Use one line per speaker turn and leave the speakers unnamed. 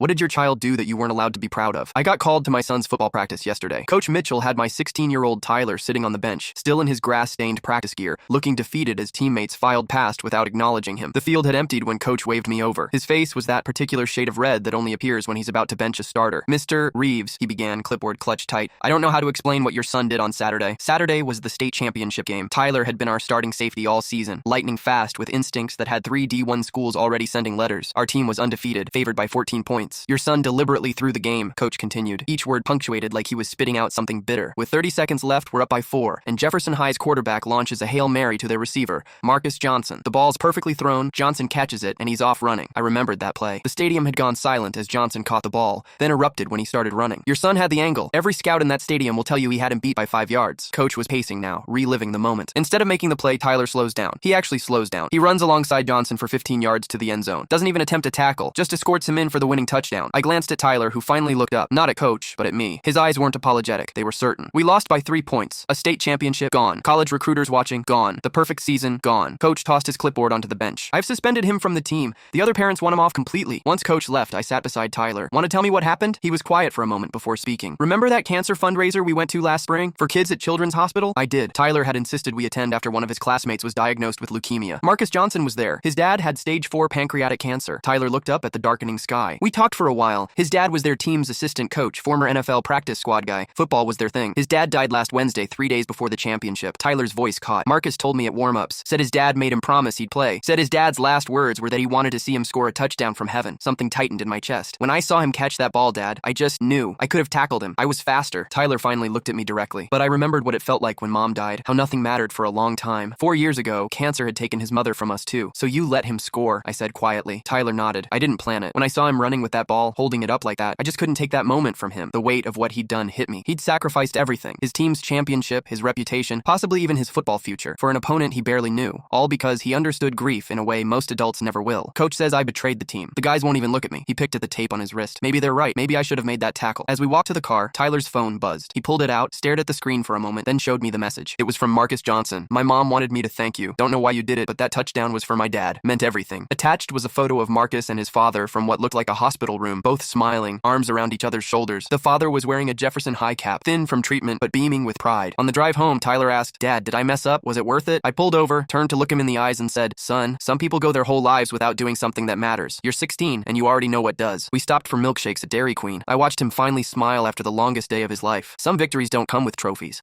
What did your child do that you weren't allowed to be proud of? I got called to my son's football practice yesterday. Coach Mitchell had my 16-year-old Tyler sitting on the bench, still in his grass-stained practice gear, looking defeated as teammates filed past without acknowledging him. The field had emptied when Coach waved me over. His face was that particular shade of red that only appears when he's about to bench a starter. "Mr. Reeves," he began, clipboard clutched tight, "I don't know how to explain what your son did on Saturday." Saturday was the state championship game. Tyler had been our starting safety all season, lightning fast with instincts that had 3 D1 schools already sending letters. Our team was undefeated, favored by 14 points. "Your son deliberately threw the game," Coach continued, each word punctuated like he was spitting out something bitter. "With 30 seconds left, we're up by 4, and Jefferson High's quarterback launches a Hail Mary to their receiver, Marcus Johnson. The ball's perfectly thrown, Johnson catches it, and he's off running." I remembered that play. The stadium had gone silent as Johnson caught the ball, then erupted when he started running. "Your son had the angle. Every scout in that stadium will tell you he had him beat by 5 yards. Coach was pacing now, reliving the moment. Instead of making the play, Tyler slows down. He actually slows down. He runs alongside Johnson for 15 yards to the end zone. Doesn't even attempt a tackle, just escorts him in for the winning touchdown. I glanced at Tyler, who finally looked up, not at Coach, but at me. His eyes weren't apologetic, they were certain. We lost by 3 points. A state championship, gone. College recruiters watching, gone. The perfect season, gone. Coach tossed his clipboard onto the bench. "I've suspended him from the team. The other parents want him off completely." Once Coach left, I sat beside Tyler. "Want to tell me what happened?" He was quiet for a moment before speaking. "Remember that cancer fundraiser we went to last spring? For kids at Children's Hospital?" I did. Tyler had insisted we attend after one of his classmates was diagnosed with leukemia. Marcus Johnson was there. His dad had stage 4 pancreatic cancer. Tyler looked up at the darkening sky. "We talked for a while. His dad was their team's assistant coach, former NFL practice squad guy. Football was their thing. His dad died last Wednesday, 3 days before the championship." Tyler's voice caught. "Marcus told me at warm-ups. Said his dad made him promise he'd play. Said his dad's last words were that he wanted to see him score a touchdown from heaven." Something tightened in my chest. "When I saw him catch that ball, Dad, I just knew. I could have tackled him. I was faster." Tyler finally looked at me directly. "But I remembered what it felt like when Mom died. How nothing mattered for a long time. 4 years ago, cancer had taken his mother from us too. So you let him score," I said quietly. Tyler nodded. "I didn't plan it. When I saw him running with that ball, holding it up like that, I just couldn't take that moment from him. The weight of what he'd done hit me. He'd sacrificed everything. His team's championship, his reputation, possibly even his football future, for an opponent he barely knew. All because he understood grief in a way most adults never will. Coach says I betrayed the team. The guys won't even look at me." He picked at the tape on his wrist. "Maybe they're right. Maybe I should have made that tackle." As we walked to the car, Tyler's phone buzzed. He pulled it out, stared at the screen for a moment, then showed me the message. It was from Marcus Johnson. "My mom wanted me to thank you. Don't know why you did it, but that touchdown was for my dad. Meant everything." Attached was a photo of Marcus and his father from what looked like a hospital room, both smiling, arms around each other's shoulders. The father was wearing a Jefferson High cap, thin from treatment, but beaming with pride. On the drive home, Tyler asked, "Dad, did I mess up? Was it worth it?" I pulled over, turned to look him in the eyes and said, "Son, some people go their whole lives without doing something that matters. You're 16, and you already know what does." We stopped for milkshakes at Dairy Queen. I watched him finally smile after the longest day of his life. Some victories don't come with trophies.